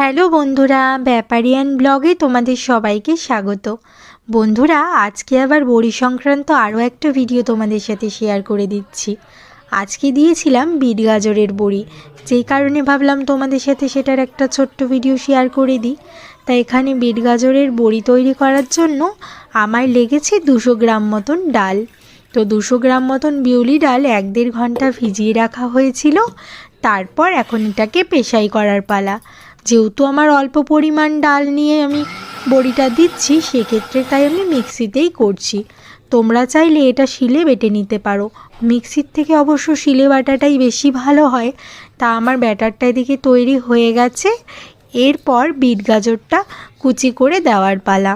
Hello বন্ধুরা, ব্যাপারিয়ান ব্লগে তোমাদের সবাইকে স্বাগত। বন্ধুরা, আজকে আবার বড়ি সংক্রান্ত আরও একটা ভিডিও তোমাদের সাথে শেয়ার করে দিচ্ছি। আজকে দিয়েছিলাম বিট গাজরের বড়ি, যেই কারণে ভাবলাম তোমাদের সাথে সেটার একটা ছোট্ট ভিডিও শেয়ার করে দিই। তাই এখানে বিট গাজরের বড়ি তৈরি করার জন্য আমার লেগেছে 200 গ্রাম মতন ডাল। তো 200 গ্রাম মতন বিউলি ডাল 1-1.5 ঘন্টা ভিজিয়ে রাখা হয়েছিল। তারপর এখন এটাকে পেশাই করার পালা। যেহেতু আমার অল্প পরিমাণ ডাল নিয়ে আমি বড়িটা দিচ্ছি, সেক্ষেত্রে তাই আমি মিক্সিতেই করছি। তোমরা চাইলে এটা শিলে বেটে নিতে পারো, মিক্সির থেকে অবশ্য শিলে বাটাটাই বেশি ভালো হয়। তা আমার ব্যাটারটা এদিকে তৈরি হয়ে গেছে। এরপর বিট গাজরটা কুচি করে দেওয়ার পালা।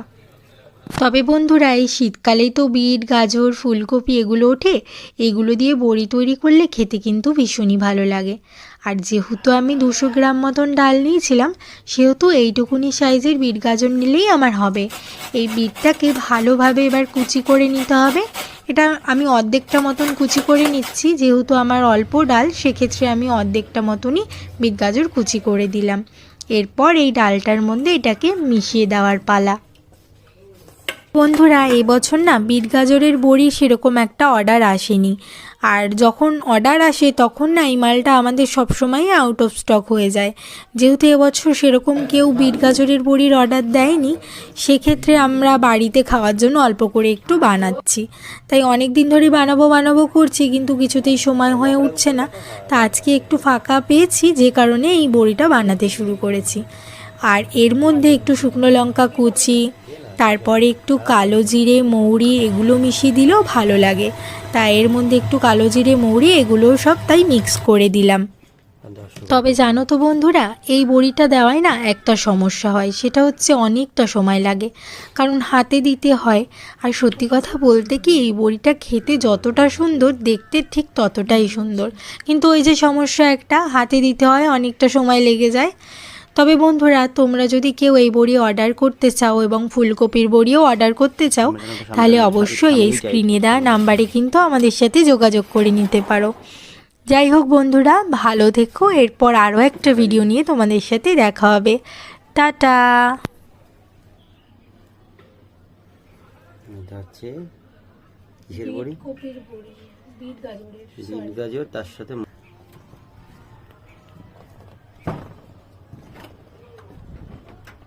তবে বন্ধুরা, এই শীতকালেই তো বিট গাজর ফুলকপি এগুলো ওঠে। এগুলো দিয়ে বড়ি তৈরি করলে খেতে কিন্তু ভীষণই ভালো লাগে। আর যেহেতু আমি 200 গ্রাম মতন ডাল নিয়েছিলাম, সেহেতু এইটুকুনি সাইজের বিট গাজর নিলেই আমার হবে। এই বিটটাকে ভালোভাবে এবার কুচি করে নিতে হবে। এটা আমি অর্ধেকটা মতন কুচি করে নিচ্ছি, যেহেতু আমার অল্প ডাল, সেক্ষেত্রে আমি অর্ধেকটা মতনই বিট গাজর কুচি করে দিলাম। এরপর এই ডালটার মধ্যে এটাকে মিশিয়ে দেওয়ার পালা। বন্ধুরা, এবছর না বিট গাজরের বড়ি সেরকম একটা অর্ডার আসেনি। আর যখন অর্ডার আসে তখন না এই মালটা আমাদের সবসময় আউট অফ স্টক হয়ে যায়। যেহেতু এবছর সেরকম কেউ বিট গাজরের বড়ির অর্ডার দেয়নি, সেক্ষেত্রে আমরা বাড়িতে খাওয়ার জন্য অল্প করে একটু বানাচ্ছি। তাই অনেক দিন ধরে বানাবো করছি, কিন্তু কিছুতেই সময় হয়ে উঠছে না। তা আজকে একটু ফাঁকা পেয়েছি, যে কারণে এই বড়িটা বানাতে শুরু করেছি। আর এর মধ্যে একটু শুকনো লঙ্কা কুচি, তারপরে একটু কালো জিরে মৌরি এগুলো মিশিয়ে দিলেও ভালো লাগে। তাই এর মধ্যে একটু কালো জিরে মৌরি এগুলো সব তাই মিক্স করে দিলাম। তবে জানো তো বন্ধুরা, এই বড়িটা দেওয়ায় না একটা সমস্যা হয়, সেটা হচ্ছে অনেকটা সময় লাগে, কারণ হাতে দিতে হয়। আর সত্যি কথা বলতে কি, এই বড়িটা খেতে যতটা সুন্দর, দেখতে ঠিক ততটাই সুন্দর। কিন্তু ওই যে সমস্যা, একটা হাতে দিতে হয়, অনেকটা সময় লেগে যায়। তবে বন্ধুরা, তোমরা যদি কেউ এই বড়ি অর্ডার করতে চাও এবং ফুলকপির বড়িও অর্ডার করতে চাও, তাহলে অবশ্যই এই স্ক্রিনে দেওয়া নাম্বারে কিন্তু আমাদের সাথে যোগাযোগ করে নিতে পারো। যাই হোক বন্ধুরা, ভালো থেকো। এরপর আরও একটা ভিডিও নিয়ে তোমাদের সাথে দেখা হবে। টাটা। কিসের বড়ি? বিট গাজর, তার সাথে